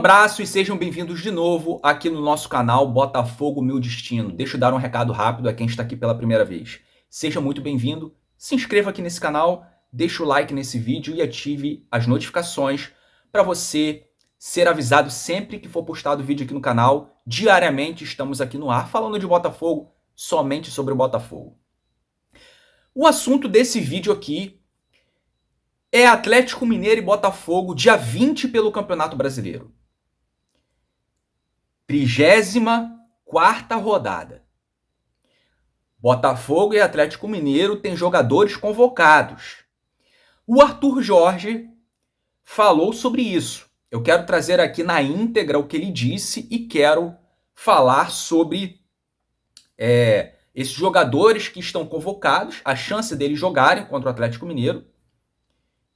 abraço e sejam bem-vindos de novo aqui no nosso canal Botafogo Meu Destino. Deixa eu dar um recado rápido a quem está aqui pela primeira vez. Seja muito bem-vindo, se inscreva aqui nesse canal, deixa o like nesse vídeo e ative as notificações para você ser avisado sempre que for postado vídeo aqui no canal. Diariamente estamos aqui no ar falando de Botafogo, somente sobre o Botafogo. O assunto desse vídeo aqui é Atlético Mineiro e Botafogo, dia 20 pelo Campeonato Brasileiro. 34ª rodada. Botafogo e Atlético Mineiro têm jogadores convocados. O Arthur Jorge falou sobre isso. Eu quero trazer aqui na íntegra o que ele disse e quero falar sobre esses jogadores que estão convocados, a chance deles jogarem contra o Atlético Mineiro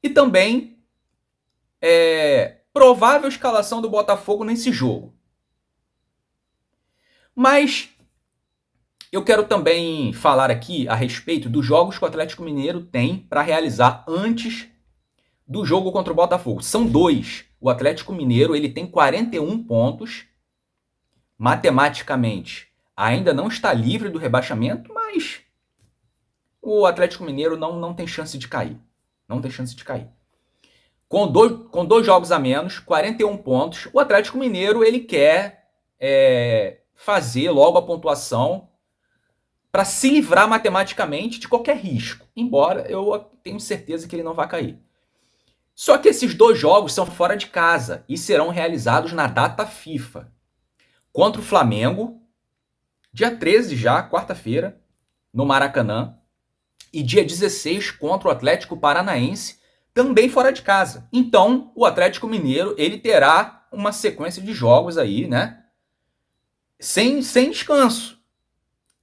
e também provável escalação do Botafogo nesse jogo. Mas eu quero também falar aqui a respeito dos jogos que o Atlético Mineiro tem para realizar antes do jogo contra o Botafogo. São 2. O Atlético Mineiro ele tem 41 pontos. Matematicamente, ainda não está livre do rebaixamento, mas o Atlético Mineiro não tem chance de cair. Não tem chance de cair. Com dois jogos a menos, 41 pontos, o Atlético Mineiro ele quer fazer logo a pontuação para se livrar matematicamente de qualquer risco, embora eu tenho certeza que ele não vai cair. Só que esses 2 jogos são fora de casa e serão realizados na data FIFA. Contra o Flamengo, dia 13 já, quarta-feira, no Maracanã, e dia 16 contra o Atlético Paranaense, também fora de casa. Então, o Atlético Mineiro ele terá uma sequência de jogos aí, né? Sem descanso.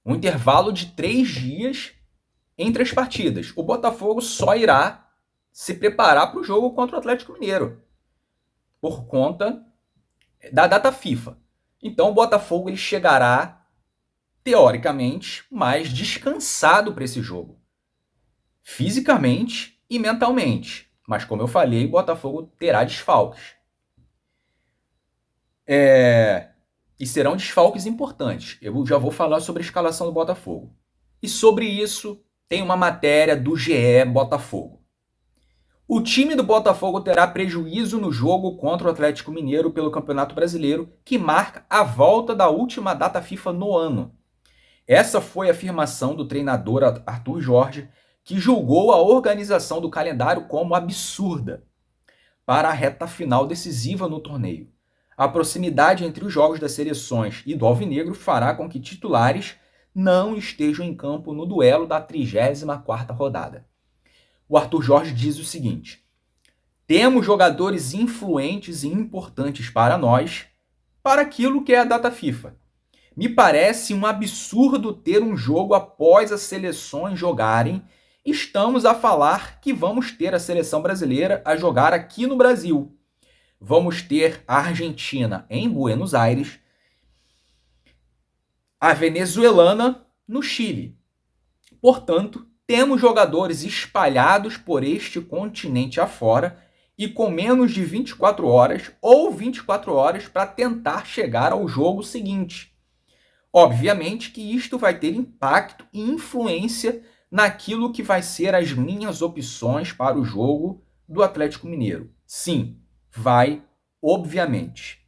Um intervalo de 3 dias entre as partidas. O Botafogo só irá se preparar para o jogo contra o Atlético Mineiro, por conta da data FIFA. Então o Botafogo ele chegará, teoricamente, mais descansado para esse jogo. Fisicamente e mentalmente. Mas como eu falei, o Botafogo terá desfalques. E serão desfalques importantes. Eu já vou falar sobre a escalação do Botafogo. E sobre isso, tem uma matéria do GE Botafogo. O time do Botafogo terá prejuízo no jogo contra o Atlético Mineiro pelo Campeonato Brasileiro, que marca a volta da última data FIFA no ano. Essa foi a afirmação do treinador Arthur Jorge, que julgou a organização do calendário como absurda para a reta final decisiva no torneio. A proximidade entre os jogos das seleções e do Alvinegro fará com que titulares não estejam em campo no duelo da 34ª rodada. O Arthur Jorge diz o seguinte: temos jogadores influentes e importantes para nós, para aquilo que é a data FIFA. Me parece um absurdo ter um jogo após as seleções jogarem. Estamos a falar que vamos ter a seleção brasileira a jogar aqui no Brasil. Vamos ter a Argentina em Buenos Aires, a venezuelana no Chile. Portanto, temos jogadores espalhados por este continente afora e com menos de 24 horas ou 24 horas para tentar chegar ao jogo seguinte. Obviamente que isto vai ter impacto e influência naquilo que vai ser as minhas opções para o jogo do Atlético Mineiro. Sim, vai, obviamente.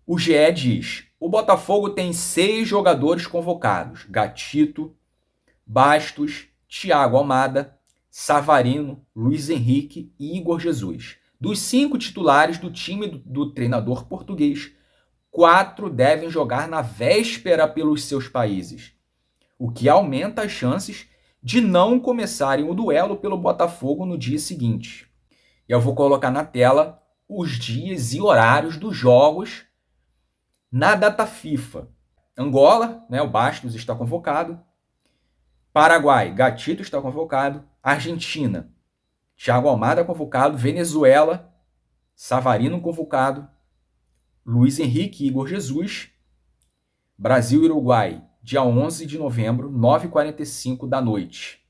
O GE diz: o Botafogo tem 6 jogadores convocados: Gatito, Bastos, Thiago Almada, Savarino, Luiz Henrique e Igor Jesus. Dos 5 titulares do time do treinador português, 4 devem jogar na véspera pelos seus países, o que aumenta as chances de não começarem o duelo pelo Botafogo no dia seguinte. E eu vou colocar na tela os dias e horários dos jogos na data FIFA. Angola, o Bastos está convocado. Paraguai, Gatito está convocado. Argentina, Thiago Almada convocado. Venezuela, Savarino convocado. Luiz Henrique e Igor Jesus. Brasil e Uruguai, dia 11 de novembro, 9h45 da noite.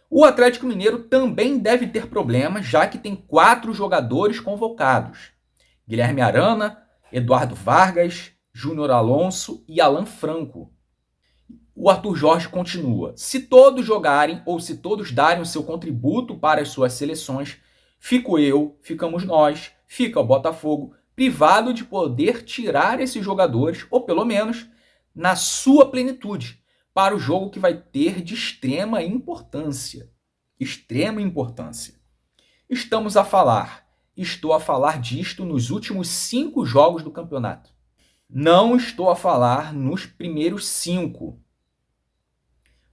O Atlético Mineiro também deve ter problemas, já que tem 4 jogadores convocados: Guilherme Arana, Eduardo Vargas, Júnior Alonso e Alan Franco. O Arthur Jorge continua: se todos jogarem ou se todos darem o seu contributo para as suas seleções, fico eu, ficamos nós, fica o Botafogo, privado de poder tirar esses jogadores, ou pelo menos na sua plenitude, para o jogo que vai ter de extrema importância. Extrema importância. Estou a falar disto nos últimos 5 jogos do campeonato. Não estou a falar nos primeiros 5.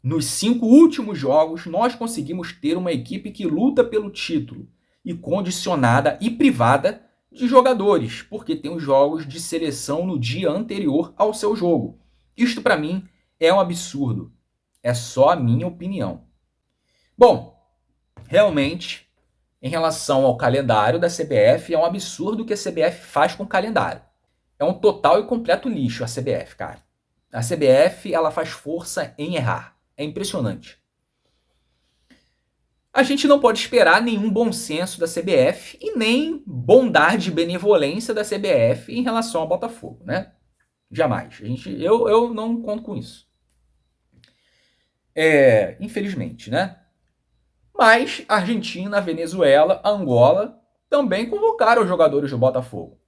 Nos 5 últimos jogos, nós conseguimos ter uma equipe que luta pelo título e condicionada e privada de jogadores, porque tem os jogos de seleção no dia anterior ao seu jogo. Isto, para mim, é um absurdo. É só a minha opinião. Bom, realmente, em relação ao calendário da CBF, é um absurdo o que a CBF faz com o calendário. É um total e completo lixo a CBF, cara. A CBF, ela faz força em errar. É impressionante. A gente não pode esperar nenhum bom senso da CBF e nem bondade e benevolência da CBF em relação ao Botafogo, né? Jamais. Eu não conto com isso. Infelizmente, né? Mas a Argentina, a Venezuela, a Angola também convocaram os jogadores do Botafogo.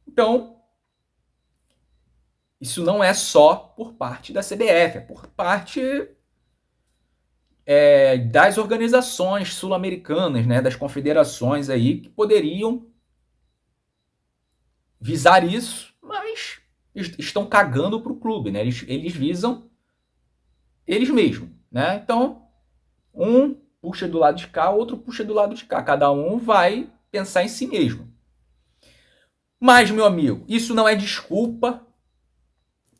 Então, isso não é só por parte da CBF, é por parte das organizações sul-americanas, né, das confederações aí, que poderiam visar isso, mas estão cagando para o clube, né? Eles visam eles mesmos, né? Então, um puxa do lado de cá, outro puxa do lado de cá. Cada um vai pensar em si mesmo. Mas, meu amigo, isso não é desculpa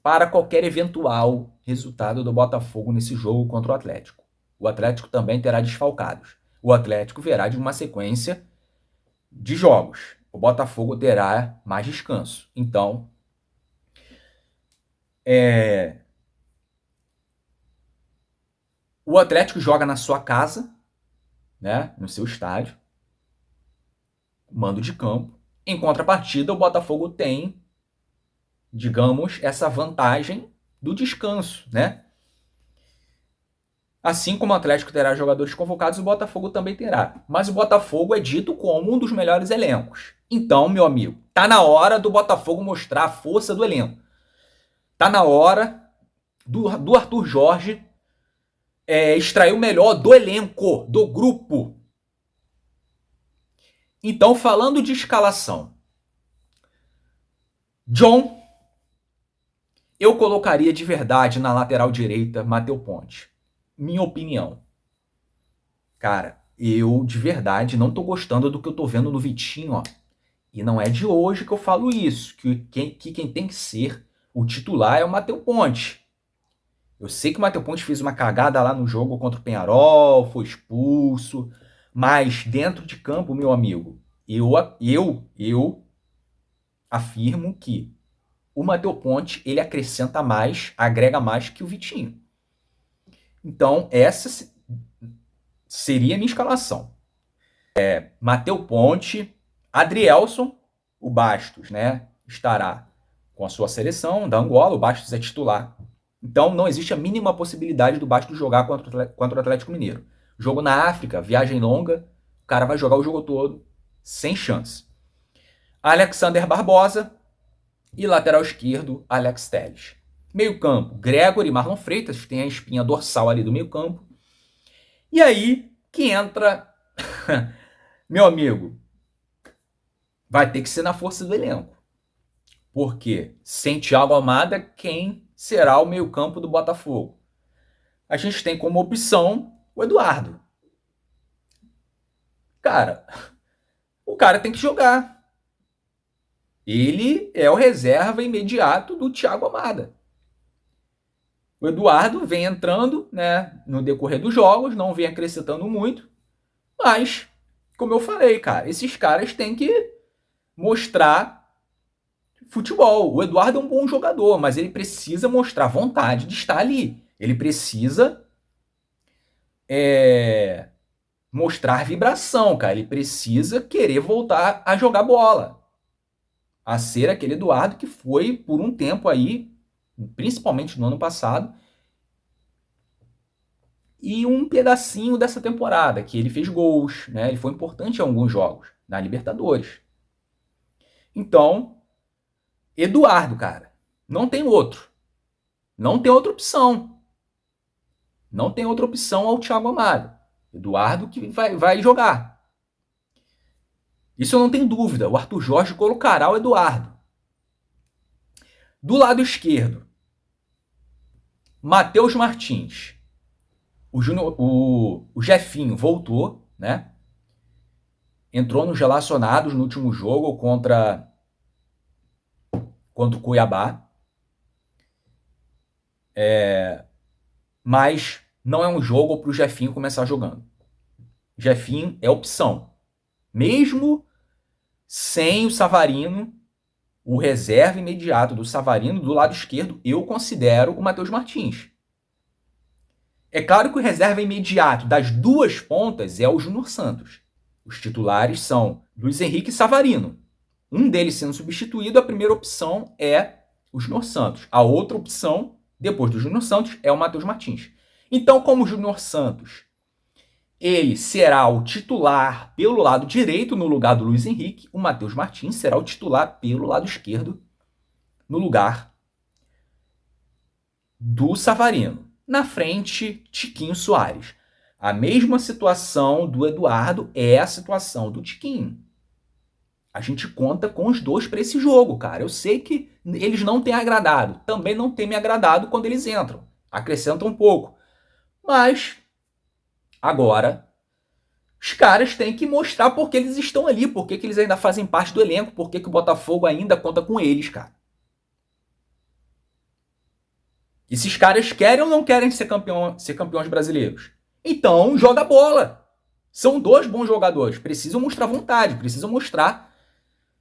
para qualquer eventual resultado do Botafogo nesse jogo contra o Atlético. O Atlético também terá desfalcados. O Atlético verá de uma sequência de jogos. O Botafogo terá mais descanso. Então, o Atlético joga na sua casa, né, no seu estádio, mando de campo. Em contrapartida, o Botafogo tem, digamos, essa vantagem do descanso, né? Assim como o Atlético terá jogadores convocados, o Botafogo também terá. Mas o Botafogo é dito como um dos melhores elencos. Então, meu amigo, tá na hora do Botafogo mostrar a força do elenco. Tá na hora do Arthur Jorge extrair o melhor do elenco, do grupo. Então, falando de escalação, John, eu colocaria de verdade na lateral direita Matheus Ponte. Minha opinião. Cara, eu de verdade não tô gostando do que eu tô vendo no Vitinho, ó. E não é de hoje que eu falo isso, que quem tem que ser o titular é o Matheus Ponte. Eu sei que o Matheus Ponte fez uma cagada lá no jogo contra o Peñarol, foi expulso, mas dentro de campo, meu amigo, eu afirmo que o Matheus Ponte, ele acrescenta mais, agrega mais que o Vitinho. Então, essa seria a minha escalação. Matheus Ponte, Adrielson, o Bastos, né, estará com a sua seleção da Angola, o Bastos é titular. Então, não existe a mínima possibilidade do Bastos jogar contra o Atlético Mineiro. Jogo na África, viagem longa, o cara vai jogar o jogo todo, sem chance. Alexander Barbosa e lateral esquerdo, Alex Telles. Meio campo, Gregory e Marlon Freitas, tem a espinha dorsal ali do meio campo. E aí que entra, meu amigo, vai ter que ser na força do elenco. Porque sem Thiago Almada, quem será o meio campo do Botafogo? A gente tem como opção o Eduardo. Cara, o cara tem que jogar. Ele é o reserva imediato do Thiago Almada. O Eduardo vem entrando, né, no decorrer dos jogos, não vem acrescentando muito, mas, como eu falei, cara, esses caras têm que mostrar futebol. O Eduardo é um bom jogador, mas ele precisa mostrar vontade de estar ali. Ele precisa mostrar vibração, cara. Ele precisa querer voltar a jogar bola. A ser aquele Eduardo que foi por um tempo aí, principalmente no ano passado, e um pedacinho dessa temporada, que ele fez gols, né? Ele foi importante em alguns jogos, na Libertadores. Então, Eduardo, cara, não tem outro. Não tem outra opção. Não tem outra opção ao Thiago Amado. Eduardo que vai jogar. Isso eu não tenho dúvida. O Arthur Jorge colocará o Eduardo. Do lado esquerdo, Matheus Martins. O Jefinho voltou, né? Entrou nos relacionados no último jogo contra o Cuiabá. Mas não é um jogo para o Jefinho começar jogando. Jefinho é opção. Mesmo sem o Savarino, o reserva imediato do Savarino do lado esquerdo, eu considero o Matheus Martins. É claro que o reserva imediato das duas pontas é o Júnior Santos. Os titulares são Luiz Henrique e Savarino. Um deles sendo substituído, a primeira opção é o Júnior Santos. A outra opção, depois do Júnior Santos, é o Matheus Martins. Então, como o Júnior Santos, ele será o titular pelo lado direito no lugar do Luiz Henrique, o Matheus Martins será o titular pelo lado esquerdo no lugar do Savarino. Na frente, Tiquinho Soares. A mesma situação do Eduardo é a situação do Tiquinho. A gente conta com os dois para esse jogo, cara. Eu sei que eles não têm agradado. Também não têm me agradado quando eles entram. Acrescentam um pouco. Mas, agora, os caras têm que mostrar por que eles estão ali, por que eles ainda fazem parte do elenco, por que o Botafogo ainda conta com eles, cara. Esses caras querem ou não querem ser campeões brasileiros? Então, joga bola. São dois bons jogadores. Precisam mostrar vontade, precisam mostrar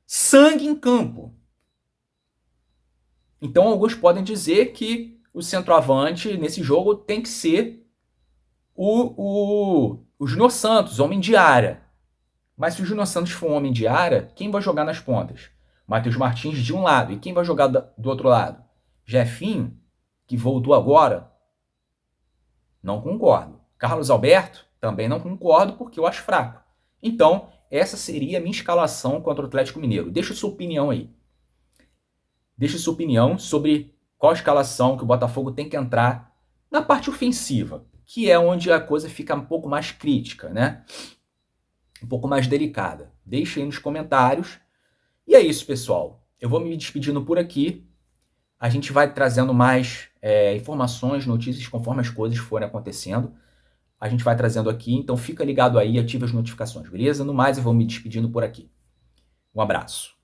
sangue em campo. Então, alguns podem dizer que o centroavante nesse jogo tem que ser o Júnior Santos, homem de área. Mas se o Júnior Santos for um homem de área, quem vai jogar nas pontas? Matheus Martins de um lado. E quem vai jogar do outro lado? Jefinho, que voltou agora? Não concordo. Carlos Alberto? Também não concordo, porque eu acho fraco. Então, essa seria a minha escalação contra o Atlético Mineiro. Deixa sua opinião aí. Deixa sua opinião sobre qual escalação que o Botafogo tem que entrar na parte ofensiva, que é onde a coisa fica um pouco mais crítica, né? Um pouco mais delicada. Deixa aí nos comentários. E é isso, pessoal. Eu vou me despedindo por aqui. A gente vai trazendo mais informações, notícias, conforme as coisas forem acontecendo. A gente vai trazendo aqui, então fica ligado aí e ativa as notificações, beleza? No mais, eu vou me despedindo por aqui. Um abraço.